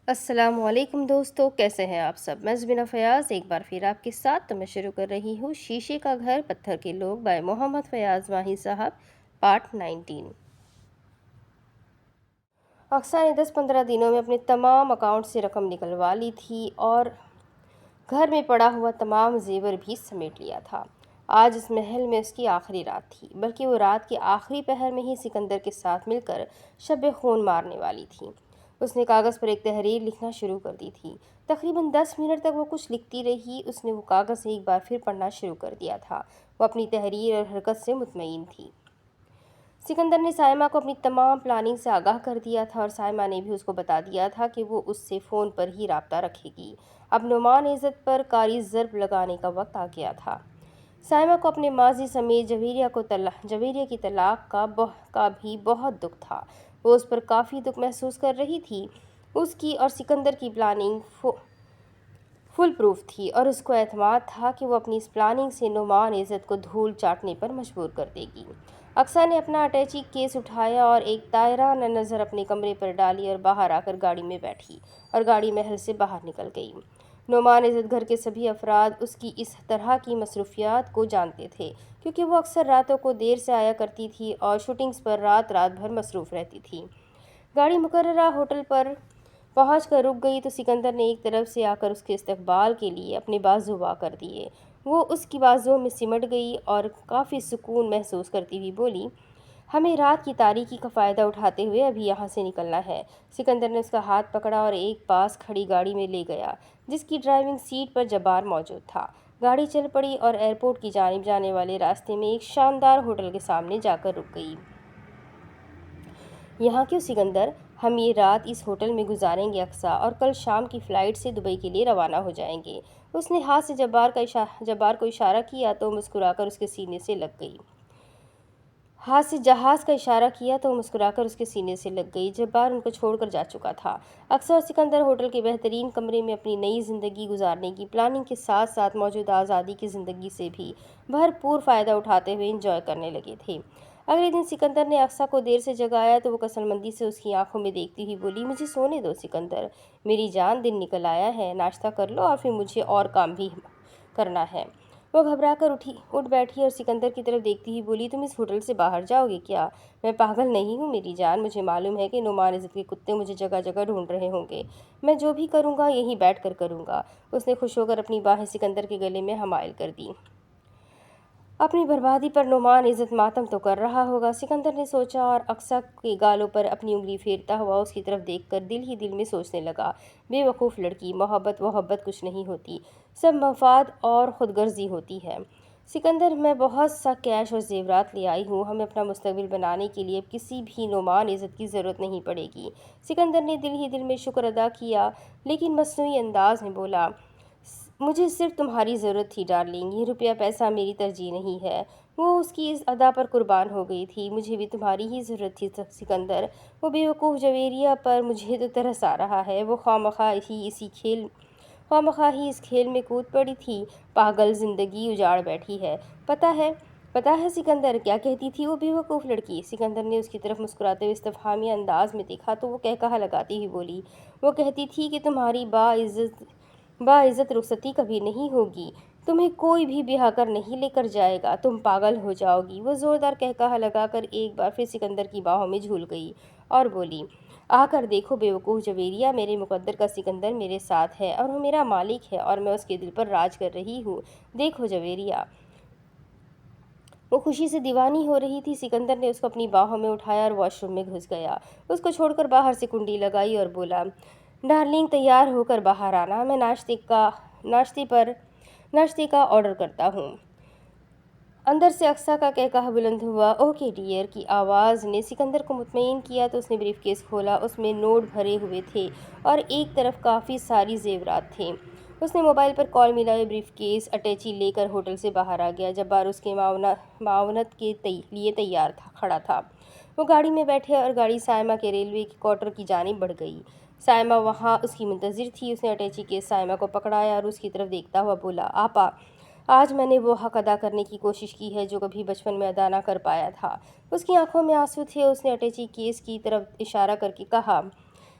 السلام علیکم دوستو، کیسے ہیں آپ سب؟ میں زبینہ فیاض ایک بار پھر آپ کے ساتھ تو میں شروع کر رہی ہوں شیشے کا گھر پتھر کے لوگ بائی محمد فیاض ماہی صاحب پارٹ 19۔ اقصیٰ نے 10-15 دنوں میں اپنے تمام اکاؤنٹ سے رقم نکلوا لی تھی اور گھر میں پڑا ہوا تمام زیور بھی سمیٹ لیا تھا۔ آج اس محل میں اس کی آخری رات تھی، بلکہ وہ رات کے آخری پہر میں ہی سکندر کے ساتھ مل کر شب خون مارنے والی تھی۔ اس نے کاغذ پر ایک تحریر لکھنا شروع کر دی تھی۔ تقریباً 10 منٹ تک وہ کچھ لکھتی رہی۔ اس نے وہ کاغذ ایک بار پھر پڑھنا شروع کر دیا تھا۔ وہ اپنی تحریر اور حرکت سے مطمئن تھی۔ سکندر نے سائمہ کو اپنی تمام پلاننگ سے آگاہ کر دیا تھا اور سائمہ نے بھی اس کو بتا دیا تھا کہ وہ اس سے فون پر ہی رابطہ رکھے گی۔ اب نعمان عزت پر کاری ضرب لگانے کا وقت آ گیا تھا۔ سائمہ کو اپنے ماضی سمیت جویریہ کی طلاق کا بھی بہت دکھ تھا۔ وہ اس پر کافی دکھ محسوس کر رہی تھی۔ اس کی اور سکندر کی پلاننگ فل پروف تھی اور اس کو اعتماد تھا کہ وہ اپنی اس پلاننگ سے نعمان عزت کو دھول چاٹنے پر مجبور کر دے گی۔ اقصیٰ نے اپنا اٹیچی کیس اٹھایا اور ایک طائرانہ نظر اپنے کمرے پر ڈالی اور باہر آ کر گاڑی میں بیٹھی اور گاڑی محل سے باہر نکل گئی۔ نعمان عزت گھر کے سبھی افراد اس کی اس طرح کی مصروفیات کو جانتے تھے، کیونکہ وہ اکثر راتوں کو دیر سے آیا کرتی تھی اور شوٹنگز پر رات بھر مصروف رہتی تھی۔ گاڑی مقررہ ہوٹل پر پہنچ کر رک گئی تو سکندر نے ایک طرف سے آ کر اس کے استقبال کے لیے اپنے بازو وا کر دیے۔ وہ اس کی بازوؤں میں سمٹ گئی اور کافی سکون محسوس کرتی ہوئی بولی، ہمیں رات کی تاریکی کا فائدہ اٹھاتے ہوئے ابھی یہاں سے نکلنا ہے۔ سکندر نے اس کا ہاتھ پکڑا اور ایک پاس کھڑی گاڑی میں لے گیا، جس کی ڈرائیونگ سیٹ پر جبار موجود تھا۔ گاڑی چل پڑی اور ایئرپورٹ کی جانب جانے والے راستے میں ایک شاندار ہوٹل کے سامنے جا کر رک گئی۔ یہاں کیوں سکندر؟ ہم یہ رات اس ہوٹل میں گزاریں گے اقصیٰ، اور کل شام کی فلائٹ سے دبئی کے لیے روانہ ہو جائیں گے۔ اس نے ہاتھ سے جبار کو اشارہ کیا تو وہ مسکرا کر اس کے سینے سے لگ گئی۔ جبار ان کو چھوڑ کر جا چکا تھا۔ اقصیٰ اور سکندر ہوٹل کے بہترین کمرے میں اپنی نئی زندگی گزارنے کی پلاننگ کے ساتھ ساتھ موجودہ آزادی کی زندگی سے بھی بھرپور فائدہ اٹھاتے ہوئے انجوائے کرنے لگے تھے۔ اگلے دن سکندر نے اقصیٰ کو دیر سے جگایا تو وہ کسل مندی سے اس کی آنکھوں میں دیکھتی ہوئی بولی، مجھے سونے دو سکندر، میری جان، دن نکل آیا ہے، ناشتہ کر لو اور پھر مجھے اور کام بھی کرنا ہے۔ وہ گھبرا کر اٹھ بیٹھی اور سکندر کی طرف دیکھتی ہوئی بولی، تم اس ہوٹل سے باہر جاؤ گے کیا؟ میں پاگل نہیں ہوں میری جان، مجھے معلوم ہے کہ نعمان عزت کے کتے مجھے جگہ جگہ ڈھونڈ رہے ہوں گے۔ میں جو بھی کروں گا یہیں بیٹھ کر کروں گا۔ اس نے خوش ہو کر اپنی باہیں سکندر کے گلے میں حمائل کر دیں۔ اپنی بربادی پر نعمان عزت ماتم تو کر رہا ہوگا، سکندر نے سوچا اور اقصیٰ کے گالوں پر اپنی انگلی پھیرتا ہوا اس کی طرف دیکھ کر دل ہی دل میں سوچنے لگا، بے وقوف لڑکی، محبت کچھ نہیں ہوتی، سب مفاد اور خود غرضی ہوتی ہے۔ سکندر، میں بہت سا کیش اور زیورات لے آئی ہوں، ہمیں اپنا مستقبل بنانے کے لیے اب کسی بھی نعمان عزت کی ضرورت نہیں پڑے گی۔ سکندر نے دل ہی دل میں شکر ادا کیا، لیکن مصنوعی انداز میں بولا، مجھے صرف تمہاری ضرورت تھی ڈارلنگ، یہ روپیہ پیسہ میری ترجیح نہیں ہے۔ وہ اس کی اس ادا پر قربان ہو گئی تھی، مجھے بھی تمہاری ہی ضرورت تھی سکندر۔ وہ بے وقوف جویریہ پر مجھے تو ترس آ رہا ہے، وہ خواہ مخواہ ہی اس کھیل میں کود پڑی تھی، پاگل زندگی اجاڑ بیٹھی ہے۔ پتہ ہے سکندر، کیا کہتی تھی وہ بے وقوف لڑکی؟ سکندر نے اس کی طرف مسکراتے ہوئے استفہامیہ انداز میں دیکھا تو وہ قہقہہ لگاتی ہوئی بولی، وہ کہتی تھی کہ تمہاری باعزت رخصتی کبھی نہیں ہوگی، تمہیں کوئی بھی بیاہ کر نہیں لے کر جائے گا، تم پاگل ہو جاؤ گی۔ وہ زوردار قہقہہ لگا کر ایک بار پھر سکندر کی باہوں میں جھول گئی اور بولی، آ کر دیکھو بے وقوف جویریہ، میرے مقدر کا سکندر میرے ساتھ ہے اور وہ میرا مالک ہے اور میں اس کے دل پر راج کر رہی ہوں، دیکھو جویریہ۔ وہ خوشی سے دیوانی ہو رہی تھی۔ سکندر نے اس کو اپنی باہوں میں اٹھایا اور واش روم میں گھس گیا۔ اس کو چھوڑ کر باہر سے کنڈی لگائی اور بولا، ڈارلنگ تیار ہو کر باہر آنا، میں ناشتے کا آرڈر کرتا ہوں۔ اندر سے اقصیٰ کا قہقہہ بلند ہوا۔ اوکے ڈیئر کی آواز نے سکندر کو مطمئن کیا تو اس نے بریف کیس کھولا، اس میں نوٹ بھرے ہوئے تھے اور ایک طرف کافی ساری زیورات تھے۔ اس نے موبائل پر کال ملائے، بریف کیس اٹیچی لے کر ہوٹل سے باہر آ گیا۔ جبار اس کے معاونت کے لیے تیار کھڑا تھا۔ وہ گاڑی میں بیٹھے اور گاڑی سائمہ کے ریلوے کوارٹر کی جانب بڑھ گئی۔ سائمہ وہاں اس کی منتظر تھی۔ اس نے اٹیچی کیس سائمہ کو پکڑایا اور اس کی طرف دیکھتا ہوا بولا، آپا، آج میں نے وہ حق ادا کرنے کی کوشش کی ہے جو کبھی بچپن میں ادا نہ کر پایا تھا۔ اس کی آنکھوں میں آنسو تھے۔ اس نے اٹیچی کیس کی طرف اشارہ کر کے کہا،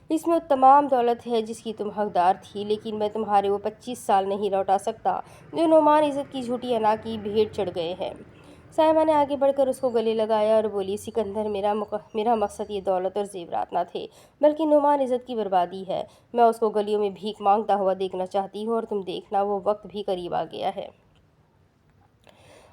اس میں وہ تمام دولت ہے جس کی تم حقدار تھی، لیکن میں تمہارے وہ 25 سال نہیں لوٹا سکتا جو نعمان عزت کی جھوٹی انا کی بھیڑ چڑھ گئے ہیں۔ سائمہ نے آگے بڑھ کر اس کو گلے لگایا اور بولی، سکندر، میرا مقصد یہ دولت اور زیورات نہ تھے، بلکہ نعمان عزت کی بربادی ہے۔ میں اس کو گلیوں میں بھیک مانگتا ہوا دیکھنا چاہتی ہوں، اور تم دیکھنا وہ وقت بھی قریب آ گیا ہے۔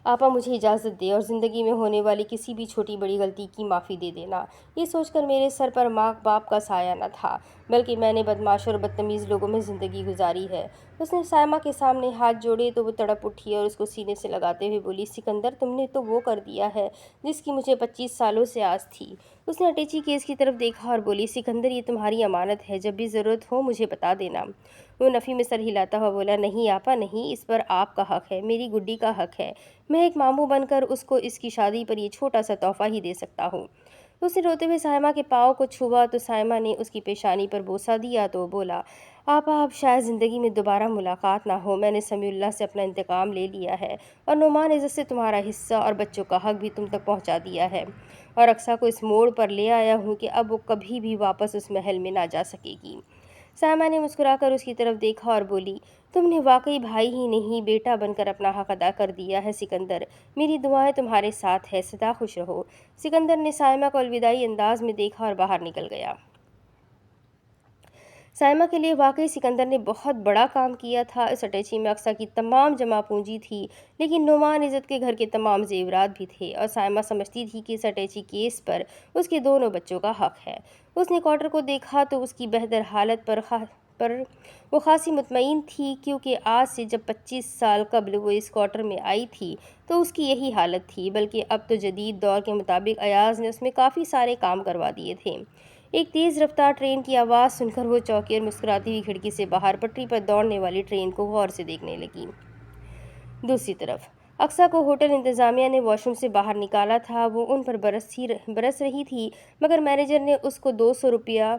آپا، مجھے اجازت دے اور زندگی میں ہونے والی کسی بھی چھوٹی بڑی غلطی کی معافی دے دینا۔ یہ سوچ کر میرے سر پر ماں باپ کا سایہ نہ تھا، بلکہ میں نے بدمعاش اور بدتمیز لوگوں میں زندگی گزاری ہے۔ اس نے سائمہ کے سامنے ہاتھ جوڑے تو وہ تڑپ اٹھی اور اس کو سینے سے لگاتے ہوئے بولی، سکندر، تم نے تو وہ کر دیا ہے جس کی مجھے 25 سالوں سے آس تھی۔ اس نے اٹیچی کیس کی طرف دیکھا اور بولی، سکندر، یہ تمہاری امانت ہے، جب بھی ضرورت ہو مجھے بتا دینا۔ وہ نفی میں سر ہلاتا ہوا بولا، نہیں آپا نہیں، اس پر آپ کا حق ہے، میری گڈی کا حق ہے۔ میں ایک ماموں بن کر اس کو اس کی شادی پر یہ چھوٹا سا تحفہ ہی دے سکتا ہوں۔ اس نے روتے ہوئے سائمہ کے پاؤں کو چھوا تو سائمہ نے اس کی پیشانی پر بوسہ دیا تو بولا، آپا اب شاید زندگی میں دوبارہ ملاقات نہ ہو، میں نے سمیع اللہ سے اپنا انتقام لے لیا ہے، اور نعمان عزت سے تمہارا حصہ اور بچوں کا حق بھی تم تک پہنچا دیا ہے، اور اقصیٰ کو اس موڑ پر لے آیا ہوں کہ اب وہ کبھی بھی واپس اس محل میں نہ جا سکے گی۔ سائمہ نے مسکرا کر اس کی طرف دیکھا اور بولی، تم نے واقعی بھائی ہی نہیں بیٹا بن کر اپنا حق ادا کر دیا ہے سکندر، میری دعائیں تمہارے ساتھ ہے، سدا خوش رہو۔ سکندر نے سائمہ کو الوداعی انداز میں دیکھا اور باہر نکل گیا۔ سائمہ کے لیے واقعی سکندر نے بہت بڑا کام کیا تھا۔ اس اٹیچی میں اقصیٰ کی تمام جمع پونجی تھی، لیکن نعمان عزت کے گھر کے تمام زیورات بھی تھے، اور سائمہ سمجھتی تھی کہ اس اٹیچی کیس پر اس کے دونوں بچوں کا حق ہے۔ اس نے کوارٹر کو دیکھا تو اس کی بہتر حالت پر وہ خاصی مطمئن تھی، کیونکہ آج سے جب 25 سال قبل وہ اس کوارٹر میں آئی تھی تو اس کی یہی حالت تھی، بلکہ اب تو جدید دور کے مطابق ایاز نے اس میں کافی سارے کام کروا دیے تھے۔ ایک تیز رفتار ٹرین کی آواز سن کر وہ چونکی اور مسکراتی ہوئی کھڑکی سے باہر پٹری پر دوڑنے والی ٹرین کو غور سے دیکھنے لگی۔ دوسری طرف اقصیٰ کو ہوٹل انتظامیہ نے واش روم سے باہر نکالا تھا۔ وہ ان پر برس رہی تھی، مگر مینیجر نے اس کو 200 روپیہ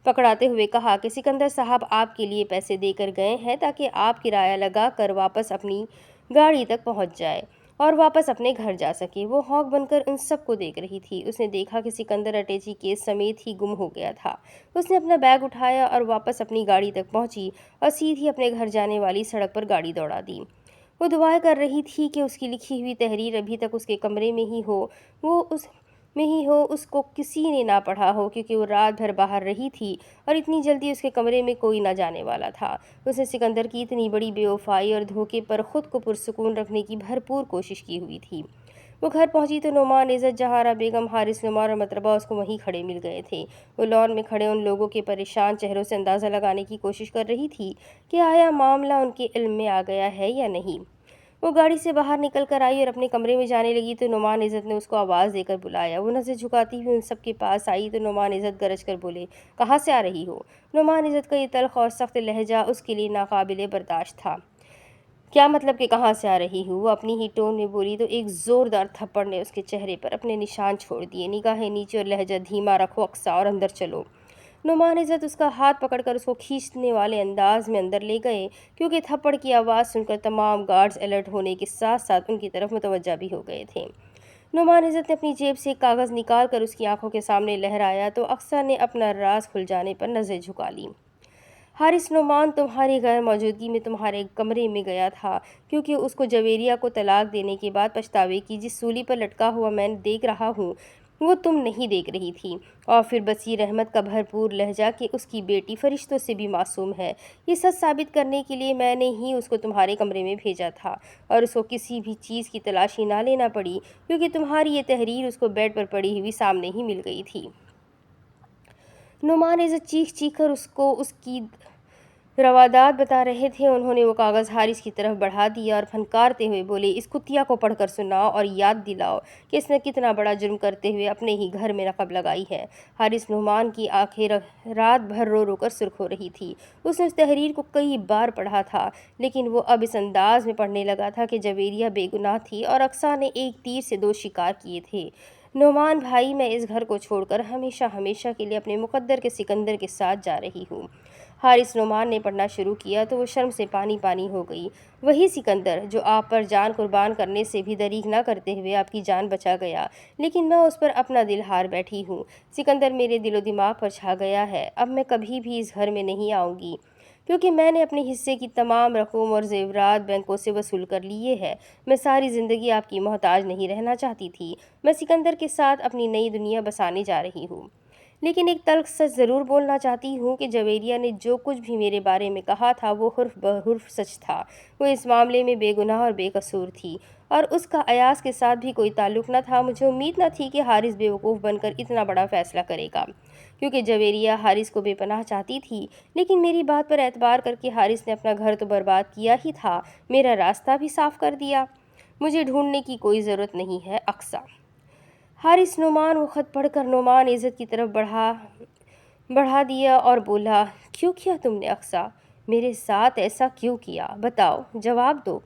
پکڑاتے ہوئے کہا کہ سکندر صاحب آپ کے لیے پیسے دے کر گئے ہیں تاکہ آپ کرایہ لگا کر واپس اپنی گاڑی تک پہنچ جائے اور واپس اپنے گھر جا سکے۔ وہ ہانک بن کر ان سب کو دیکھ رہی تھی۔ اس نے دیکھا کہ سکندر اٹیچی کیس سمیت ہی گم ہو گیا تھا۔ اس نے اپنا بیگ اٹھایا اور واپس اپنی گاڑی تک پہنچی اور سیدھی اپنے گھر جانے والی سڑک پر گاڑی دوڑا دی۔ وہ دعائیں کر رہی تھی کہ اس کی لکھی ہوئی تحریر ابھی تک اس کے کمرے میں ہی ہو، اس کو کسی نے نہ پڑھا ہو، کیونکہ وہ رات بھر باہر رہی تھی اور اتنی جلدی اس کے کمرے میں کوئی نہ جانے والا تھا۔ اس نے سکندر کی اتنی بڑی بے وفائی اور دھوکے پر خود کو پرسکون رکھنے کی بھرپور کوشش کی ہوئی تھی۔ وہ گھر پہنچی تو نعمان عزت، جہارا بیگم، حارث نعمان اور مطربہ اس کو وہیں کھڑے مل گئے تھے۔ وہ لان میں کھڑے ان لوگوں کے پریشان چہروں سے اندازہ لگانے کی کوشش کر رہی تھی کہ آیا معاملہ ان کے علم میں آ گیا ہے یا نہیں۔ وہ گاڑی سے باہر نکل کر آئی اور اپنے کمرے میں جانے لگی تو نعمان عزت نے اس کو آواز دے کر بلایا۔ وہ نظر جھکاتی ہوئی ان سب کے پاس آئی تو نعمان عزت گرج کر بولے، کہاں سے آ رہی ہو؟ نعمان عزت کا یہ تلخ اور سخت لہجہ اس کے لیے ناقابل برداشت تھا۔ کیا مطلب کہ کہاں سے آ رہی ہوں؟ وہ اپنی ہی ٹون میں بولی تو ایک زوردار تھپڑ نے اس کے چہرے پر اپنے نشان چھوڑ دیے۔ نگاہیں نیچے اور لہجہ دھیما رکھو اقصیٰ، اور اندر چلو۔ نعمان عزت اس کا ہاتھ پکڑ کر اس کو کھینچنے والے انداز میں اندر لے گئے، کیونکہ تھپڑ کی آواز سن کر تمام گارڈز الرٹ ہونے کے ساتھ ساتھ ان کی طرف متوجہ بھی ہو گئے تھے۔ نعمان عزت نے اپنی جیب سے ایک کاغذ نکال کر اس کی آنکھوں کے سامنے لہرایا تو اقصیٰ نے اپنا راز کھل جانے پر نظریں جھکا لیں۔ حارث نعمان تمہاری غیر موجودگی میں تمہارے کمرے میں گیا تھا، کیونکہ اس کو جویریہ کو طلاق دینے کے بعد پچھتاوے کی جس سولی پر لٹکا ہوا میں دیکھ رہا ہوں وہ تم نہیں دیکھ رہی تھی۔ اور پھر بصیر احمد کا بھرپور لہجہ کہ اس کی بیٹی فرشتوں سے بھی معصوم ہے، یہ سچ ثابت کرنے کے لیے میں نے ہی اس کو تمہارے کمرے میں بھیجا تھا، اور اس کو کسی بھی چیز کی تلاشی نہ لینا پڑی، کیونکہ تمہاری یہ تحریر اس کو بیڈ پر پڑی ہوئی سامنے ہی مل گئی تھی۔ نعمان عزت چیخ چیخ کر اس کو اس کی روادات بتا رہے تھے۔ انہوں نے وہ کاغذ حارث کی طرف بڑھا دیا اور پھنکارتے ہوئے بولے، اس کتیا کو پڑھ کر سناؤ اور یاد دلاؤ کہ اس نے کتنا بڑا جرم کرتے ہوئے اپنے ہی گھر میں نقب لگائی ہے۔ حارث نعمان کی آنکھیں رات بھر رو رو کر سرخ ہو رہی تھی۔ اس نے اس تحریر کو کئی بار پڑھا تھا، لیکن وہ اب اس انداز میں پڑھنے لگا تھا کہ جویریہ بے گناہ تھی اور اقصیٰ نے ایک تیر سے دو شکار کیے تھے۔ نعمان بھائی، میں اس گھر کو چھوڑ کر ہمیشہ ہمیشہ کے لیے اپنے مقدر کے سکندر کے ساتھ جا رہی ہوں۔ حارث نعمان نے پڑھنا شروع کیا تو وہ شرم سے پانی پانی ہو گئی۔ وہی سکندر جو آپ پر جان قربان کرنے سے بھی دریغ نہ کرتے ہوئے آپ کی جان بچا گیا، لیکن میں اس پر اپنا دل ہار بیٹھی ہوں۔ سکندر میرے دل و دماغ پر چھا گیا ہے۔ اب میں کبھی بھی اس گھر میں نہیں آؤں گی، کیونکہ میں نے اپنے حصے کی تمام رقوم اور زیورات بینکوں سے وصول کر لیے ہے۔ میں ساری زندگی آپ کی محتاج نہیں رہنا چاہتی تھی۔ میں سکندر کے ساتھ اپنی نئی دنیا بسانے جا رہی ہوں، لیکن ایک تلخ سچ ضرور بولنا چاہتی ہوں کہ جویریہ نے جو کچھ بھی میرے بارے میں کہا تھا وہ حرف بحرف سچ تھا۔ وہ اس معاملے میں بے گناہ اور بے قصور تھی، اور اس کا ایاز کے ساتھ بھی کوئی تعلق نہ تھا۔ مجھے امید نہ تھی کہ حارث بے وقوف بن کر اتنا بڑا فیصلہ کرے گا، کیونکہ جویریہ حارث کو بے پناہ چاہتی تھی، لیکن میری بات پر اعتبار کر کے حارث نے اپنا گھر تو برباد کیا ہی تھا، میرا راستہ بھی صاف کر دیا۔ مجھے ڈھونڈنے کی کوئی ضرورت نہیں ہے، اقصیٰ۔ حارث نعمان وہ خط پڑھ کر نعمان عزت کی طرف بڑھا دیا اور بولا، کیوں کیا تم نے اقصیٰ؟ میرے ساتھ ایسا کیوں کیا؟ بتاؤ، جواب دو،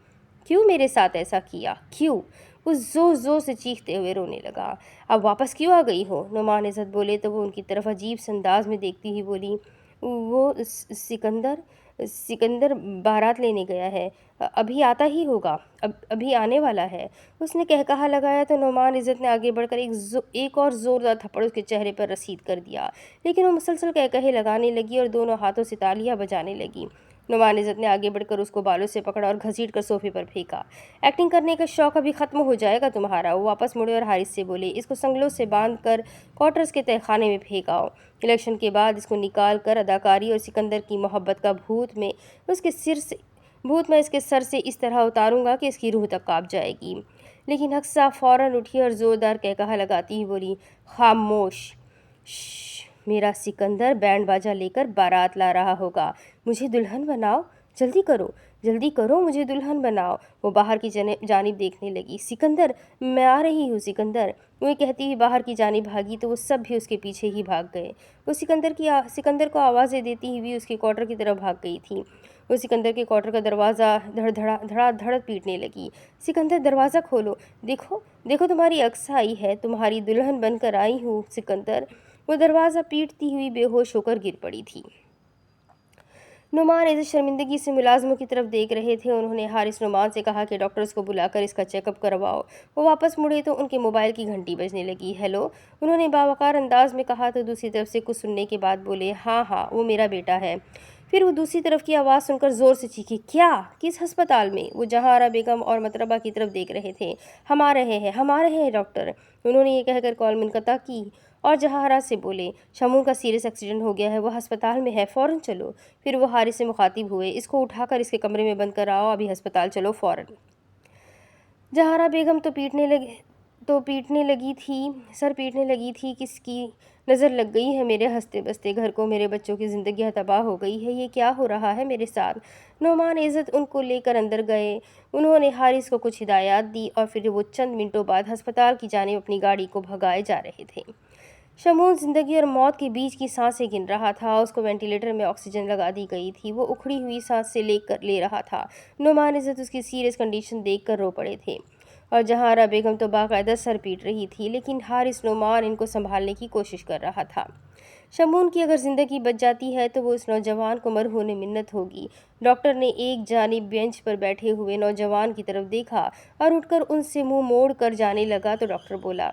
کیوں میرے ساتھ ایسا کیا؟ کیوں؟ وہ زور زور سے چیختے ہوئے رونے لگا۔ اب واپس کیوں آ گئی ہو؟ نعمان عزت بولے تو وہ ان کی طرف عجیب سے انداز میں دیکھتی ہوئی بولی، وہ سکندر بارات لینے گیا ہے، ابھی آتا ہی ہوگا، ابھی آنے والا ہے۔ اس نے کہا لگایا تو نعمان عزت نے آگے بڑھ کر ایک اور زوردار تھپڑ اس کے چہرے پر رسید کر دیا، لیکن وہ مسلسل کہے لگانے لگی اور دونوں ہاتھوں سے تالیاں بجانے لگی۔ نعمان عزت نے آگے بڑھ کر اس کو بالوں سے پکڑا اور گھسیٹ کر صوفے پر پھینکا۔ ایکٹنگ کرنے کا شوق ابھی ختم ہو جائے گا تمہارا؟ وہ واپس مڑے اور حارث سے بولے، اس کو سنگلوں سے باندھ کر کوارٹرز کے تہہ خانے میں پھینک آؤ۔ الیکشن کے بعد اس کو نکال کر اداکاری اور سکندر کی محبت کا بھوت میں اس کے سر سے اس طرح اتاروں گا کہ اس کی روح تک کانپ جائے گی۔ لیکن اقصیٰ فوراً اٹھی اور زوردار کہا لگاتی ہی بولی، خاموش، میرا سکندر بینڈ باجا لے کر بارات لا رہا ہوگا، مجھے دلہن بناؤ، جلدی کرو، مجھے دلہن بناؤ۔ وہ باہر کی جانب دیکھنے لگی۔ سکندر، میں آ رہی ہوں سکندر۔ وہ کہتی ہوئی باہر کی جانب بھاگی تو وہ سب بھی اس کے پیچھے ہی بھاگ گئے۔ وہ سکندر کو آوازیں دیتی ہوئی اس کے کوارٹر کی طرف بھاگ گئی تھی۔ وہ سکندر کے کوارٹر کا دروازہ دھڑا دھڑ پیٹنے لگی۔ سکندر، دروازہ کھولو، دیکھو تمہاری اقصیٰ آئی ہے، تمہاری دلہن بن کر آئی ہوں سکندر۔ وہ دروازہ پیٹتی ہوئی بے ہوش ہو کر گر پڑی تھی۔ نعمان عزت شرمندگی سے ملازموں کی طرف دیکھ رہے تھے۔ انہوں نے حارث نعمان سے کہا کہ ڈاکٹرز کو بلا کر اس کا چیک اپ کرواؤ۔ وہ واپس مڑے تو ان کے موبائل کی گھنٹی بجنے لگی۔ ہیلو، انہوں نے باوقار انداز میں کہا تو دوسری طرف سے کچھ سننے کے بعد بولے، ہاں وہ میرا بیٹا ہے۔ پھر وہ دوسری طرف کی آواز سن کر زور سے چیخے، کیا؟ کس ہسپتال میں؟ وہ جہاں بیگم اور مطربہ کی طرف دیکھ رہے تھے۔ ہم آ رہے ہیں ڈاکٹر۔ انہوں نے یہ کہہ کر کال منقطع کی اور جہارا سے بولے، شمون کا سیریس ایکسیڈنٹ ہو گیا ہے، وہ ہسپتال میں ہے، فوراً چلو۔ پھر وہ حارث سے مخاطب ہوئے، اس کو اٹھا کر اس کے کمرے میں بند کر آؤ، ابھی ہسپتال چلو، فوراً۔ جہارا بیگم سر پیٹنے لگی تھی، کس کی نظر لگ گئی ہے میرے ہنستے بستے گھر کو؟ میرے بچوں کی زندگیاں تباہ ہو گئی ہے، یہ کیا ہو رہا ہے میرے ساتھ؟ نعمان عزت ان کو لے کر اندر گئے۔ انہوں نے حارث کو کچھ ہدایات دی اور پھر وہ چند منٹوں بعد ہسپتال کی جانب اپنی گاڑی کو بھگائے جا رہے تھے۔ شمون زندگی اور موت کے بیچ کی سانسیں گن رہا تھا۔ اس کو وینٹیلیٹر میں آکسیجن لگا دی گئی تھی، وہ اکھڑی ہوئی سانسیں لے رہا تھا۔ نعمان عزت اس کی سیریس کنڈیشن دیکھ کر رو پڑے تھے، اور جہارا بیگم تو باقاعدہ سر پیٹ رہی تھی، لیکن حارث نعمان ان کو سنبھالنے کی کوشش کر رہا تھا۔ شمون کی اگر زندگی بچ جاتی ہے تو وہ اس نوجوان کو مرہون منت ہوگی۔ ڈاکٹر نے ایک جانب بینچ پر بیٹھے ہوئے نوجوان کی طرف دیکھا اور اٹھ کر ان سے منہ موڑ کر جانے لگا تو ڈاکٹر بولا،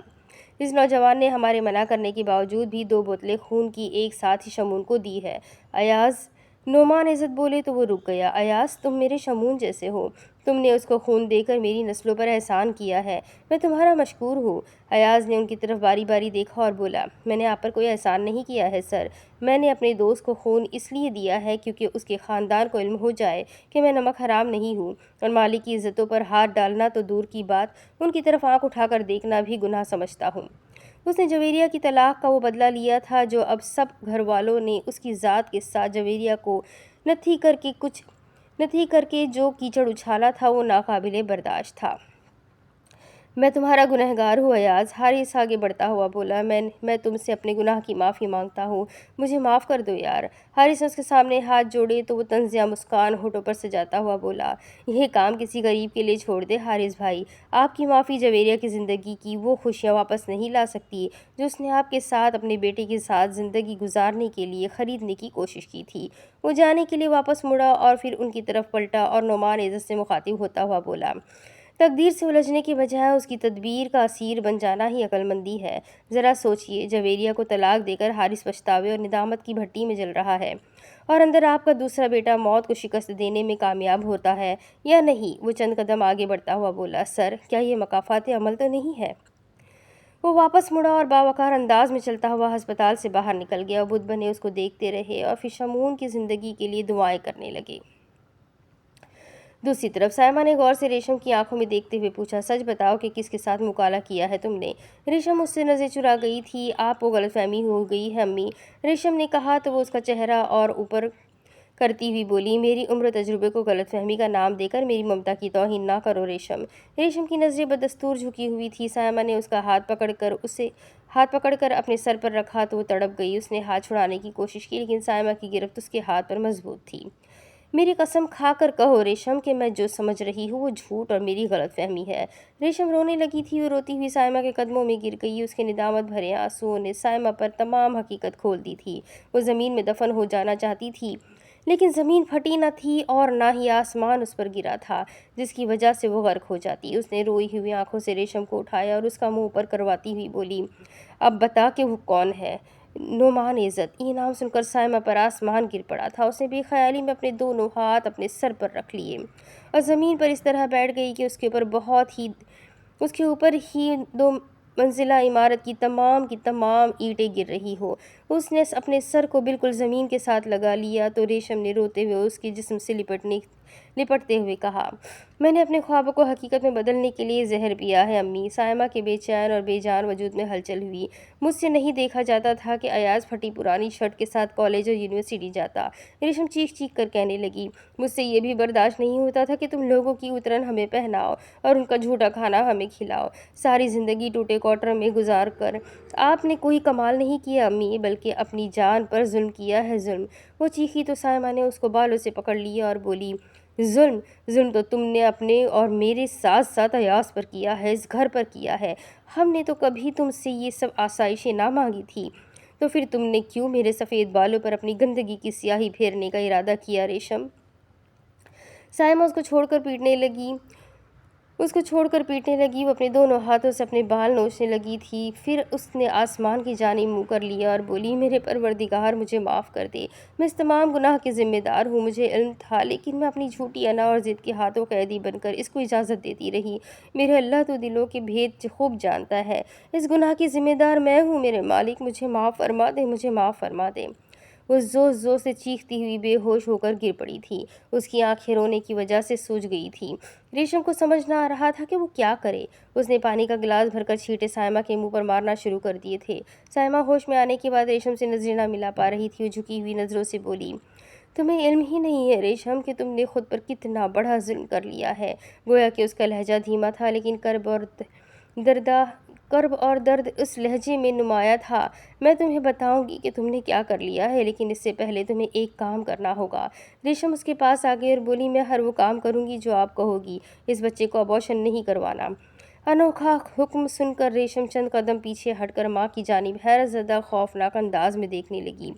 اس نوجوان نے ہمارے منع کرنے کے باوجود بھی 2 بوتلیں خون کی ایک ساتھ ہی شمون کو دی ہے۔ ایاز، نعمان عزت بولے تو وہ رک گیا۔ ایاز، تم میرے شمون جیسے ہو، تم نے اس کو خون دے کر میری نسلوں پر احسان کیا ہے، میں تمہارا مشکور ہوں۔ ایاز نے ان کی طرف باری باری دیکھا اور بولا، میں نے آپ پر کوئی احسان نہیں کیا ہے سر، میں نے اپنے دوست کو خون اس لیے دیا ہے کیونکہ اس کے خاندان کو علم ہو جائے کہ میں نمک حرام نہیں ہوں، اور مالک کی عزتوں پر ہاتھ ڈالنا تو دور کی بات، ان کی طرف آنکھ اٹھا کر دیکھنا بھی گناہ سمجھتا ہوں۔ اس نے جویریہ کی طلاق کا وہ بدلہ لیا تھا جو اب سب گھر والوں نے اس کی ذات کے ساتھ جویریہ کو نتھی کر کے جو کیچڑ اچھالا تھا وہ ناقابل برداشت تھا۔ میں تمہارا گنہگار ہوں ایاز، حارث آگے بڑھتا ہوا بولا۔ میں تم سے اپنے گناہ کی معافی مانگتا ہوں، مجھے معاف کر دو یار۔ حارث نے اس کے سامنے ہاتھ جوڑے تو وہ طنزیہ مسکان ہونٹوں پر سجاتا ہوا بولا، یہ کام کسی غریب کے لیے چھوڑ دے حارث بھائی۔ آپ کی معافی جویریہ کی زندگی کی وہ خوشیاں واپس نہیں لا سکتی جو اس نے آپ کے ساتھ، اپنے بیٹے کے ساتھ زندگی گزارنے کے لیے خریدنے کی کوشش کی تھی۔ وہ جانے کے لیے واپس مڑا اور پھر ان کی طرف پلٹا اور نعمان عزت سے مخاطب ہوتا ہوا بولا، تقدیر سے الجھنے کی بجائے اس کی تدبیر کا اسیر بن جانا ہی عقل مندی ہے۔ ذرا سوچئے، جویریہ کو طلاق دے کر حارث پچھتاوے اور ندامت کی بھٹی میں جل رہا ہے، اور اندر آپ کا دوسرا بیٹا موت کو شکست دینے میں کامیاب ہوتا ہے یا نہیں؟ وہ چند قدم آگے بڑھتا ہوا بولا، سر کیا یہ مکافات عمل تو نہیں ہے؟ وہ واپس مڑا اور باوقار انداز میں چلتا ہوا ہسپتال سے باہر نکل گیا۔ بت بنے اس کو دیکھتے رہے اور پھر شمعون کی زندگی کے لیے دعائیں کرنے لگے۔ دوسری طرف سائمہ نے غور سے ریشم کی آنکھوں میں دیکھتے ہوئے پوچھا، سچ بتاؤ کہ کس کے ساتھ مکالمہ کیا ہے تم نے؟ ریشم اس سے نظریں چرا گئی تھی۔ آپ کو غلط فہمی ہو گئی ہے امی، ریشم نے کہا تو وہ اس کا چہرہ اور اوپر کرتی ہوئی بولی، میری عمر و تجربے کو غلط فہمی کا نام دے کر میری ممتا کی توہین نہ کرو ریشم۔ ریشم کی نظریں بدستور جھکی ہوئی تھی۔ سائمہ نے اس کا ہاتھ پکڑ کر اپنے سر پر رکھا تو وہ تڑپ گئی۔ اس نے ہاتھ چھڑانے کی کوشش کی لیکن سائمہ کی گرفت اس کے ہاتھ پر مضبوط تھی۔ میری قسم کھا کر کہو ریشم کہ میں جو سمجھ رہی ہوں وہ جھوٹ اور میری غلط فہمی ہے۔ ریشم رونے لگی تھی۔ وہ روتی ہوئی سائمہ کے قدموں میں گر گئی۔ اس کے ندامت بھرے آنسوؤں نے سائمہ پر تمام حقیقت کھول دی تھی۔ وہ زمین میں دفن ہو جانا چاہتی تھی لیکن زمین پھٹی نہ تھی اور نہ ہی آسمان اس پر گرا تھا جس کی وجہ سے وہ غرق ہو جاتی۔ اس نے روئی ہوئی آنکھوں سے ریشم کو اٹھایا اور اس کا منہ اوپر کرواتی ہوئی بولی، اب بتا کہ وہ کون ہے؟ نعمان عزت۔ یہ نام سن کر سائمہ پر آسمان گر پڑا تھا۔ اس نے بے خیالی میں اپنے دونوں ہاتھ اپنے سر پر رکھ لیے اور زمین پر اس طرح بیٹھ گئی کہ اس کے اوپر ہی 2 منزلہ عمارت کی تمام اینٹیں گر رہی ہو۔ اس نے اپنے سر کو بالکل زمین کے ساتھ لگا لیا تو ریشم نے روتے ہوئے اس کے جسم سے لپٹتے ہوئے کہا، میں نے اپنے خوابوں کو حقیقت میں بدلنے کے لیے زہر پیا ہے امی۔ سائمہ کے بے چین اور بے جان وجود میں ہلچل ہوئی۔ مجھ سے نہیں دیکھا جاتا تھا کہ ایاز پھٹی پرانی شرٹ کے ساتھ کالج اور یونیورسٹی جاتا۔ ریشم چیخ چیخ کر کہنے لگی، مجھ سے یہ بھی برداشت نہیں ہوتا تھا کہ تم لوگوں کی اترن ہمیں پہناؤ اور ان کا جھوٹا کھانا ہمیں کھلاؤ۔ ساری زندگی ٹوٹے کوارٹر میں گزار کر آپ نے کوئی کمال نہیں کیا امی، بلکہ اپنی جان پر ظلم کیا ہے، ظلم۔ وہ چیخی تو سائمہ نے اس کو بالوں سے پکڑ لیا اور بولی، ظلم تو تم نے اپنے اور میرے ساتھ ساتھ ایاز پر کیا ہے، اس گھر پر کیا ہے۔ ہم نے تو کبھی تم سے یہ سب آسائشیں نہ مانگی تھی، تو پھر تم نے کیوں میرے سفید بالوں پر اپنی گندگی کی سیاہی پھیرنے کا ارادہ کیا ریشم؟ سائمہ اس کو چھوڑ کر پیٹنے لگی۔ وہ اپنے دونوں ہاتھوں سے اپنے بال نوچنے لگی تھی۔ پھر اس نے آسمان کی جانب منہ کر لیا اور بولی، میرے پروردگار مجھے معاف کر دے، میں اس تمام گناہ کی ذمہ دار ہوں۔ مجھے علم تھا لیکن میں اپنی جھوٹی انا اور ضد کے ہاتھوں قیدی بن کر اس کو اجازت دیتی رہی۔ میرے اللہ تو دلوں کے بھید خوب جانتا ہے، اس گناہ کی ذمہ دار میں ہوں۔ میرے مالک مجھے معاف فرما دے، مجھے معاف فرما دے۔ وہ زور سے چیختی ہوئی بے ہوش ہو کر گر پڑی تھی۔ اس کی آنکھیں رونے کی وجہ سے سوج گئی تھیں۔ ریشم کو سمجھ نہ آ رہا تھا کہ وہ کیا کرے۔ اس نے پانی کا گلاس بھر کر چھینٹے سائمہ کے منہ پر مارنا شروع کر دیے تھے۔ سائمہ ہوش میں آنے کے بعد ریشم سے نظریں نہ ملا پا رہی تھی۔ وہ جھکی ہوئی نظروں سے بولی، تمہیں علم ہی نہیں ہے ریشم کہ تم نے خود پر کتنا بڑا ظلم کر لیا ہے۔ گویا کہ اس کا لہجہ دھیما تھا لیکن کرب اور درد اس لہجے میں نمایاں تھا۔ میں تمہیں بتاؤں گی کہ تم نے کیا کر لیا ہے لیکن اس سے پہلے تمہیں ایک کام کرنا ہوگا۔ ریشم اس کے پاس آ گئی اور بولی، میں ہر وہ کام کروں گی جو آپ کہو گی، اس بچے کو ابارشن نہیں کروانا۔ انوکھا حکم سن کر ریشم چند قدم پیچھے ہٹ کر ماں کی جانب حیرت زدہ خوفناک انداز میں دیکھنے لگی۔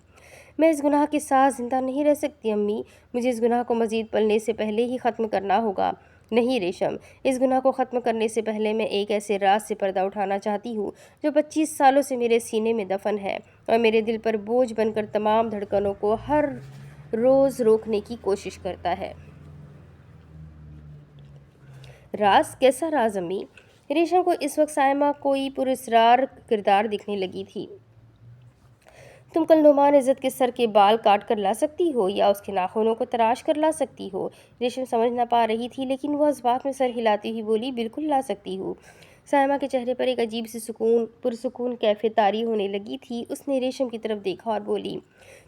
میں اس گناہ کے ساتھ زندہ نہیں رہ سکتی امی، مجھے اس گناہ کو مزید پلنے سے پہلے ہی ختم کرنا ہوگا۔ نہیں ریشم، اس گناہ کو ختم کرنے سے پہلے میں ایک ایسے راز سے پردہ اٹھانا چاہتی ہوں جو 25 سالوں سے میرے سینے میں دفن ہے اور میرے دل پر بوجھ بن کر تمام دھڑکنوں کو ہر روز روکنے کی کوشش کرتا ہے۔ راز؟ کیسا راز امی؟ ریشم کو اس وقت سائمہ کوئی پراسرار کردار دکھنے لگی تھی۔ تم کل نعمان عزت کے سر کے بال کاٹ کر لا سکتی ہو یا اس کے ناخنوں کو تراش کر لا سکتی ہو۔ ریشم سمجھ نہ پا رہی تھی لیکن وہ اس بات میں سر ہلاتی ہوئی بولی، بالکل لا سکتی ہوں۔ سائمہ کے چہرے پر ایک عجیب سی پرسکون کیفیت طاری ہونے لگی تھی۔ اس نے ریشم کی طرف دیکھا اور بولی،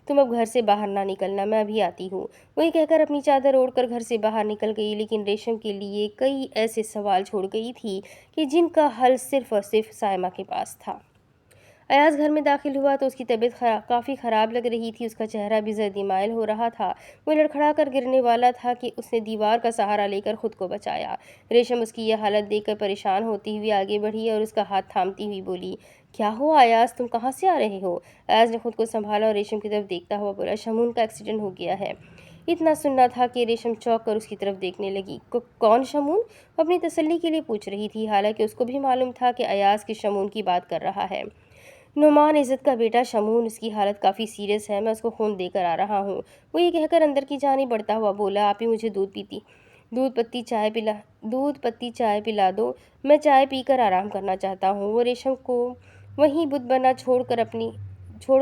تم اب گھر سے باہر نہ نکلنا، میں ابھی آتی ہوں۔ وہ یہ کہہ کر اپنی چادر اوڑھ کر گھر سے باہر نکل گئی، لیکن ریشم کے لیے کئی ایسے سوال چھوڑ گئی تھی کہ جن کا حل صرف اور صرف سائمہ کے پاس تھا۔ ایاز گھر میں داخل ہوا تو اس کی طبیعت کافی خراب لگ رہی تھی۔ اس کا چہرہ بھی زردی مائل ہو رہا تھا، وہ لڑکھڑا کر گرنے والا تھا کہ اس نے دیوار کا سہارا لے کر خود کو بچایا۔ ریشم اس کی یہ حالت دیکھ کر پریشان ہوتی ہوئی آگے بڑھی اور اس کا ہاتھ تھامتی ہوئی بولی، کیا ہوا ایاز، تم کہاں سے آ رہے ہو؟ ایاز نے خود کو سنبھالا اور ریشم کی طرف دیکھتا ہوا بولا، شمون کا ایکسیڈنٹ ہو گیا ہے۔ اتنا سننا تھا کہ ریشم چونک کر اس کی طرف دیکھنے لگی۔ کون شمون؟ وہ اپنی تسلی کے لیے پوچھ رہی تھی، حالانکہ اس کو بھی معلوم تھا کہ ایاز کس شمون کی بات کر رہا ہے۔ نعمان عزت کا بیٹا شمون، اس کی حالت کافی سیریس ہے، میں اس کو خون دے کر آ رہا ہوں۔ وہ یہ کہہ کر اندر کی جانب بڑھتا ہوا بولا، آپ ہی مجھے دودھ پتی چائے پلا دو، میں چائے پی کر آرام کرنا چاہتا ہوں۔ وہ ریشم کو وہیں بت بنا چھوڑ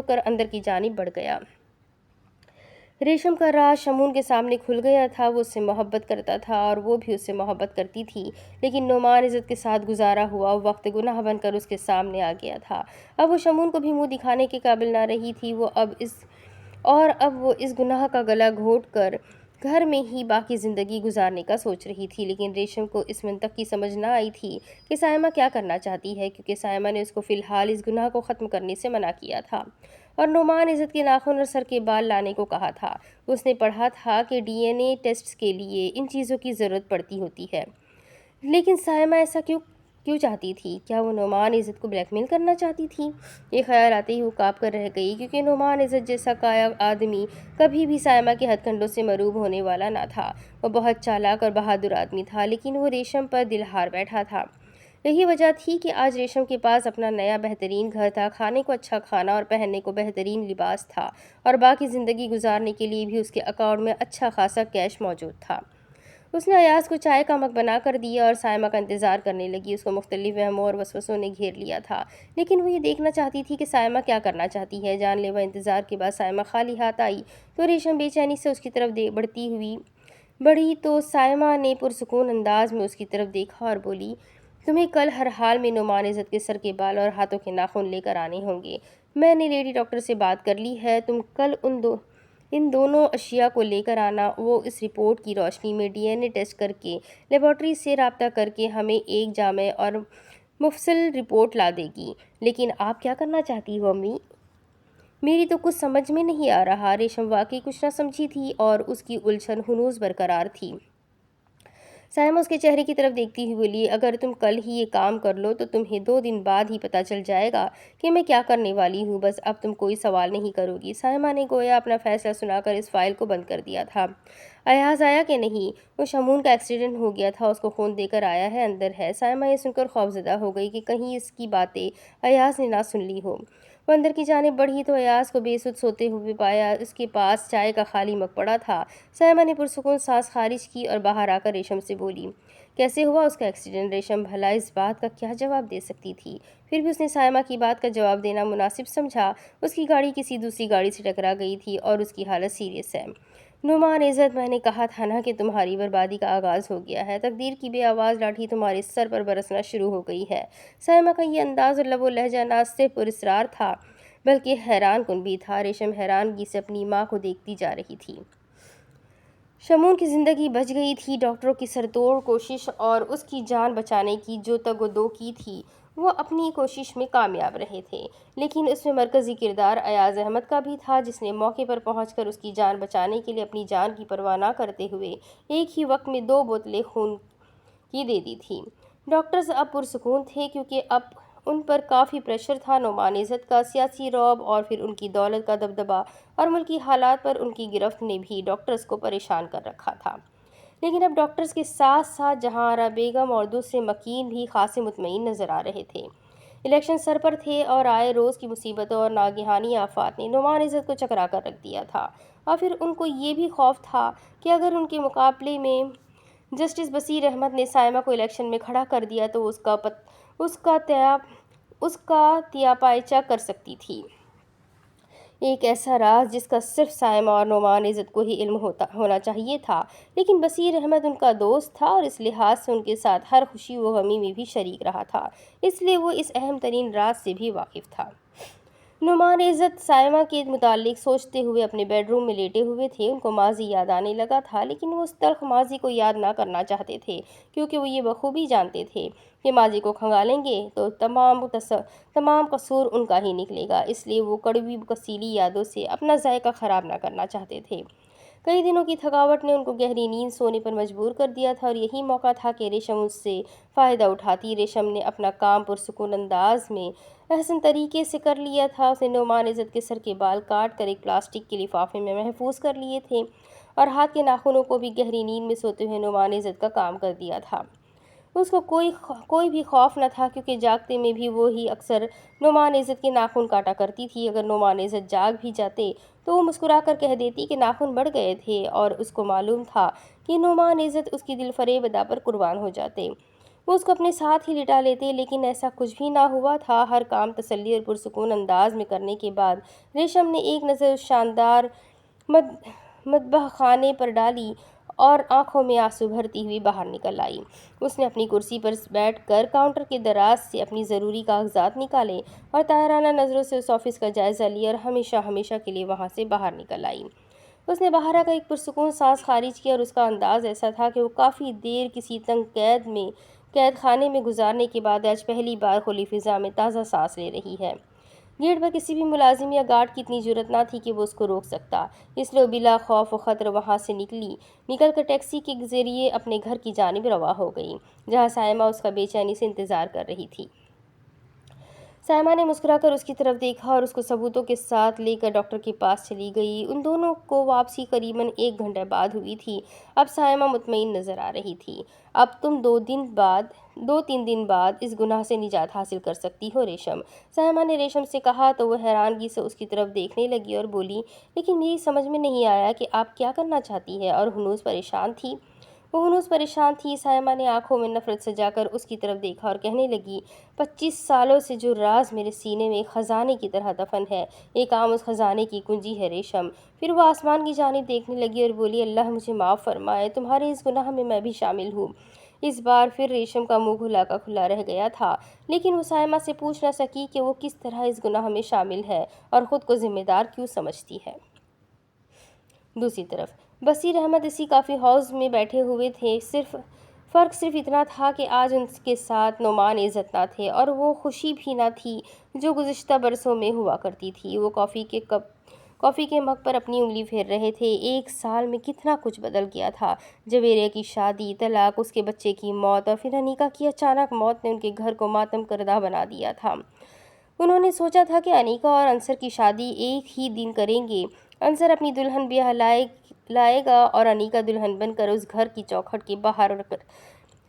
کر اندر کی جانب بڑھ گیا۔ ریشم کا راز شمون کے سامنے کھل گیا تھا، وہ اس سے محبت کرتا تھا اور وہ بھی اس سے محبت کرتی تھی، لیکن نعمان عزت کے ساتھ گزارا ہوا وقت گناہ بن کر اس کے سامنے آ گیا تھا۔ اب وہ شمون کو بھی منہ دکھانے کے قابل نہ رہی تھی، اب وہ اس گناہ کا گلا گھونٹ کر گھر میں ہی باقی زندگی گزارنے کا سوچ رہی تھی۔ لیکن ریشم کو اس منطق کی سمجھ نہ آئی تھی کہ سائمہ کیا کرنا چاہتی ہے، کیونکہ سائمہ نے اس کو فی الحال اس گناہ کو ختم کرنے سے منع کیا تھا اور نعمان عزت کے ناخن اور سر کے بال لانے کو کہا تھا۔ اس نے پڑھا تھا کہ DNA ٹیسٹس کے لیے ان چیزوں کی ضرورت پڑتی ہوتی ہے، لیکن سائمہ ایسا کیوں چاہتی تھی؟ کیا وہ نعمان عزت کو بلیک میل کرنا چاہتی تھی؟ یہ خیال آتے ہی وہ کانپ کر رہ گئی، کیونکہ نعمان عزت جیسا کایا آدمی کبھی بھی سائمہ کے ہتھ کنڈوں سے مروب ہونے والا نہ تھا۔ وہ بہت چالاک اور بہادر آدمی تھا، لیکن وہ ریشم پر دل ہار بیٹھا تھا۔ یہی وجہ تھی کہ آج ریشم کے پاس اپنا نیا بہترین گھر تھا، کھانے کو اچھا کھانا اور پہننے کو بہترین لباس تھا، اور باقی زندگی گزارنے کے لیے بھی اس کے اکاؤنٹ میں اچھا خاصا کیش موجود تھا۔ اس نے ایاز کو چائے کا مگ بنا کر دیا اور سائمہ کا انتظار کرنے لگی۔ اس کو مختلف وہموں اور وسوسوں نے گھیر لیا تھا، لیکن وہ یہ دیکھنا چاہتی تھی کہ سائمہ کیا کرنا چاہتی ہے۔ جان لیوا انتظار کے بعد سائمہ خالی ہاتھ آئی تو ریشم بے چینی سے اس کی طرف بڑھی تو سائمہ نے پرسکون انداز میں اس کی طرف دیکھا اور بولی، تمہیں کل ہر حال میں نعمان عزت کے سر کے بال اور ہاتھوں کے ناخن لے کر آنے ہوں گے۔ میں نے لیڈی ڈاکٹر سے بات کر لی ہے، تم کل ان دونوں اشیاء کو لے کر آنا۔ وہ اس رپورٹ کی روشنی میں DNA ٹیسٹ کر کے لیبارٹری سے رابطہ کر کے ہمیں ایک جامع اور مفصل رپورٹ لا دے گی۔ لیکن آپ کیا کرنا چاہتی ہو امی؟ میری تو کچھ سمجھ میں نہیں آ رہا۔ ریشم واقعی کچھ نہ سمجھی تھی اور اس کی الجھن ہنوز برقرار تھی۔ سائمہ اس کے چہرے کی طرف دیکھتی ہوئی بولی، اگر تم کل ہی یہ کام کر لو تو تمہیں 2 دن بعد ہی پتہ چل جائے گا کہ میں کیا کرنے والی ہوں، بس اب تم کوئی سوال نہیں کرو گی۔ سائمہ نے گویا اپنا فیصلہ سنا کر اس فائل کو بند کر دیا تھا۔ ایاز آیا کہ نہیں؟ وہ شمون کا ایکسیڈنٹ ہو گیا تھا، اس کو خون دے کر آیا ہے، اندر ہے۔ سائمہ یہ سن کر خوفزدہ ہو گئی کہ کہیں اس کی باتیں ایاز نے نہ سن لی ہو۔ وہ اندر کی جانب بڑھی تو ایاز کو بے سدھ سوتے ہوئے پایا، اس کے پاس چائے کا خالی مگ پڑا تھا۔ سائمہ نے پرسکون سانس خارج کی اور باہر آ کر ریشم سے بولی، کیسے ہوا اس کا ایکسیڈنٹ؟ ریشم بھلا اس بات کا کیا جواب دے سکتی تھی، پھر بھی اس نے سائمہ کی بات کا جواب دینا مناسب سمجھا۔ اس کی گاڑی کسی دوسری گاڑی سے ٹکرا گئی تھی اور اس کی حالت سیریس ہے۔ نعمان عزت، میں نے کہا تھا نا کہ تمہاری بربادی کا آغاز ہو گیا ہے، تقدیر کی بے آواز لاٹھی تمہارے سر پر برسنا شروع ہو گئی ہے۔ سائمہ کا یہ انداز اور لب و لہجہ نہ صرف پراسرار تھا بلکہ حیران کن بھی تھا۔ ریشم حیرانگی سے اپنی ماں کو دیکھتی جا رہی تھی۔ شمون کی زندگی بچ گئی تھی۔ ڈاکٹروں کی سرتوڑ کوشش اور اس کی جان بچانے کی جو تگ و دو کی تھی، وہ اپنی کوشش میں کامیاب رہے تھے، لیکن اس میں مرکزی کردار ایاز احمد کا بھی تھا، جس نے موقع پر پہنچ کر اس کی جان بچانے کے لیے اپنی جان کی پرواہ نہ کرتے ہوئے ایک ہی وقت میں 2 بوتلیں خون کی دے دی تھیں۔ ڈاکٹرز اب پرسکون تھے، کیونکہ اب ان پر کافی پریشر تھا۔ نعمان عزت کا سیاسی رعب اور پھر ان کی دولت کا دبدبہ اور ملکی حالات پر ان کی گرفت نے بھی ڈاکٹرز کو پریشان کر رکھا تھا۔ لیکن اب ڈاکٹرز کے ساتھ ساتھ جہاں آرا بیگم اور دوسرے مکین بھی خاصے مطمئن نظر آ رہے تھے۔ الیکشن سر پر تھے اور آئے روز کی مصیبتوں اور ناگہانی آفات نے نعمان عزت کو چکرا کر رکھ دیا تھا، اور پھر ان کو یہ بھی خوف تھا کہ اگر ان کے مقابلے میں جسٹس بصیر احمد نے سائمہ کو الیکشن میں کھڑا کر دیا تو اس کا تیا پائچہ کر سکتی تھی۔ ایک ایسا راز جس کا صرف سائمہ اور نعمان عزت کو ہی علم ہونا چاہیے تھا، لیکن بصیر احمد ان کا دوست تھا اور اس لحاظ سے ان کے ساتھ ہر خوشی و غمی میں بھی شریک رہا تھا، اس لیے وہ اس اہم ترین راز سے بھی واقف تھا۔ نعمان عزت سائمہ کے متعلق سوچتے ہوئے اپنے بیڈ روم میں لیٹے ہوئے تھے۔ ان کو ماضی یاد آنے لگا تھا، لیکن وہ اس تلخ ماضی کو یاد نہ کرنا چاہتے تھے، کیونکہ وہ یہ بخوبی جانتے تھے کہ ماضی کو کھنگالیں گے تو تمام قصور ان کا ہی نکلے گا، اس لیے وہ کڑوی کسیلی یادوں سے اپنا ذائقہ خراب نہ کرنا چاہتے تھے۔ کئی دنوں کی تھکاوٹ نے ان کو گہری نیند سونے پر مجبور کر دیا تھا، اور یہی موقع تھا کہ ریشم اس سے فائدہ اٹھاتی۔ ریشم نے اپنا کام پرسکون انداز میں احسن طریقے سے کر لیا تھا۔ اس نے نعمان عزت کے سر کے بال کاٹ کر ایک پلاسٹک کے لفافے میں محفوظ کر لیے تھے، اور ہاتھ کے ناخنوں کو بھی گہری نیند میں سوتے ہوئے نعمان عزت کا کام کر دیا تھا۔ اس کو کوئی بھی خوف نہ تھا، کیونکہ جاگتے میں بھی وہی اکثر نعمان عزت کے ناخن کاٹا کرتی تھی۔ اگر نعمان عزت جاگ بھی جاتے تو وہ مسکرا کر کہہ دیتی کہ ناخن بڑھ گئے تھے، اور اس کو معلوم تھا کہ نعمان عزت اس کی دل فریب ادا پر قربان ہو جاتے۔ وہ اس کو اپنے ساتھ ہی لٹا لیتے، لیکن ایسا کچھ بھی نہ ہوا تھا۔ ہر کام تسلی اور پرسکون انداز میں کرنے کے بعد ریشم نے ایک نظر اس شاندار مطبخ خانے پر ڈالی اور آنکھوں میں آنسو بھرتی ہوئی باہر نکل آئی۔ اس نے اپنی کرسی پر بیٹھ کر کاؤنٹر کے دراز سے اپنی ضروری کاغذات نکالے اور طاہرانہ نظروں سے اس آفس کا جائزہ لیا اور ہمیشہ کے لیے وہاں سے باہر نکل آئی۔ اس نے باہر آ کر ایک پرسکون سانس خارج کیا، اور اس کا انداز ایسا تھا کہ وہ کافی دیر کسی تنگ قید خانے میں گزارنے کے بعد آج پہلی بار کھلی فضا میں تازہ سانس لے رہی ہے۔ گیٹ پر کسی بھی ملازم یا گارڈ کی اتنی جرأت نہ تھی کہ وہ اس کو روک سکتا، اس لیے وہ بلا خوف و خطر وہاں سے نکل کر ٹیکسی کے ذریعے اپنے گھر کی جانب رواں ہو گئی، جہاں سائمہ اس کا بے چینی سے انتظار کر رہی تھی۔ سائمہ نے مسکرا کر اس کی طرف دیکھا اور اس کو ثبوتوں کے ساتھ لے کر ڈاکٹر کے پاس چلی گئی۔ ان دونوں کو واپسی قریباً 1 گھنٹے بعد ہوئی تھی۔ اب سائمہ مطمئن نظر آ رہی تھی۔ اب تم 2-3 دن بعد اس گناہ سے نجات حاصل کر سکتی ہو ریشم، سائمہ نے ریشم سے کہا تو وہ حیرانگی سے اس کی طرف دیکھنے لگی اور بولی، لیکن میری سمجھ میں نہیں آیا کہ آپ کیا کرنا چاہتی ہے؟ اور ہنوز پریشان تھی؟ وہ ہنوز پریشان تھی۔ سائمہ نے آنکھوں میں نفرت سجا کر اس کی طرف دیکھا اور کہنے لگی، 25 سالوں سے جو راز میرے سینے میں ایک خزانے کی طرح دفن ہے، ایک عام اس خزانے کی کنجی ہے ریشم۔ پھر وہ آسمان کی جانب دیکھنے لگی اور بولی، اللہ مجھے معاف فرمائے، تمہارے اس گناہ میں بھی شامل ہوں۔ اس بار پھر ریشم کا منہ کھلا کا کھلا رہ گیا تھا، لیکن وہ سائمہ سے پوچھ نہ سکی کہ وہ کس طرح اس گناہ میں شامل ہے اور خود کو ذمہ دار کیوں سمجھتی ہے۔ دوسری طرف بصیر احمد اسی کافی ہاؤس میں بیٹھے ہوئے تھے۔ فرق صرف اتنا تھا کہ آج ان کے ساتھ نعمان عزت نہ تھے، اور وہ خوشی بھی نہ تھی جو گزشتہ برسوں میں ہوا کرتی تھی۔ وہ کافی کے مگ پر اپنی انگلی پھیر رہے تھے۔ 1 سال میں کتنا کچھ بدل گیا تھا۔ جویریہ کی شادی، طلاق، اس کے بچے کی موت، اور پھر انیکا کی اچانک موت نے ان کے گھر کو ماتم کردہ بنا دیا تھا۔ انہوں نے سوچا تھا کہ انیکا اور انصر کی شادی ایک ہی دن کریں گے۔ انصر اپنی دلہن بیاہ لائے گا اور انیکا دلہن بن کر اس گھر کی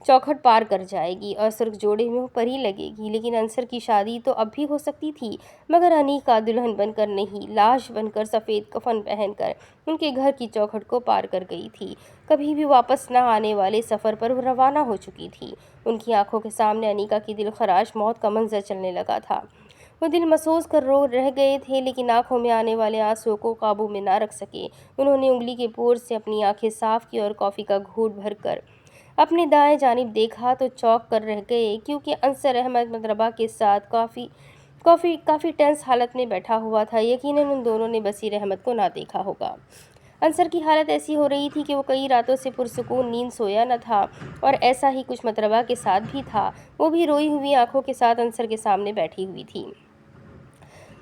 چوکھٹ پار کر جائے گی اور سرخ جوڑے میں وہ پری لگے گی۔ لیکن انصر کی شادی تو اب بھی ہو سکتی تھی، مگر انیکا دلہن بن کر نہیں، لاش بن کر سفید کفن پہن کر ان کے گھر کی چوکھٹ کو پار کر گئی تھی۔ کبھی بھی واپس نہ آنے والے سفر پر وہ روانہ ہو چکی تھی۔ ان کی آنکھوں کے سامنے انیکا کی دل خراش موت کا منظر چلنے لگا تھا۔ وہ دل مسوز کر رو رہ گئے تھے، لیکن آنکھوں میں آنے والے آنسوؤں کو قابو میں نہ رکھ سکے۔ انہوں نے انگلی کے پور سے اپنی آنکھیں صاف کی اور کافی کا گھونٹ بھر کر اپنے دائیں جانب دیکھا تو چونک کر رہ گئے، کیونکہ انصر احمد مطربہ کے ساتھ کافی ٹینس حالت میں بیٹھا ہوا تھا۔ یقیناً ان دونوں نے بصیر احمد کو نہ دیکھا ہوگا۔ انصر کی حالت ایسی ہو رہی تھی کہ وہ کئی راتوں سے پرسکون نیند سویا نہ تھا، اور ایسا ہی کچھ مطربہ کے ساتھ بھی تھا۔ وہ بھی روئی ہوئی آنکھوں کے ساتھ انصر کے سامنے بیٹھی ہوئی تھی۔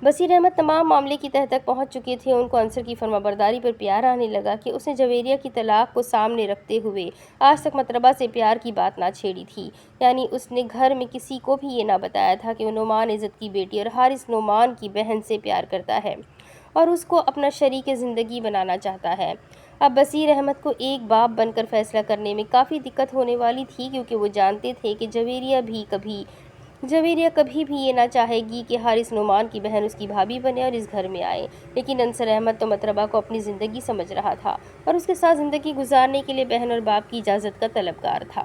بصیر احمد تمام معاملے کی تہہ تک پہنچ چکے تھے۔ ان کو انصر کی فرمانبرداری پر پیار آنے لگا کہ اس نے جویریہ کی طلاق کو سامنے رکھتے ہوئے آج تک مطربہ سے پیار کی بات نہ چھیڑی تھی۔ یعنی اس نے گھر میں کسی کو بھی یہ نہ بتایا تھا کہ وہ نعمان عزت کی بیٹی اور حارث نعمان کی بہن سے پیار کرتا ہے اور اس کو اپنا شریک زندگی بنانا چاہتا ہے۔ اب بصیر احمد کو ایک باپ بن کر فیصلہ کرنے میں کافی دقت ہونے والی تھی، کیونکہ وہ جانتے تھے کہ جویریہ کبھی بھی یہ نہ چاہے گی کہ حارث نعمان کی بہن اس کی بھابھی بنے اور اس گھر میں آئے۔ لیکن انصر احمد تو مطربہ کو اپنی زندگی سمجھ رہا تھا اور اس کے ساتھ زندگی گزارنے کے لیے بہن اور باپ کی اجازت کا طلبگار تھا۔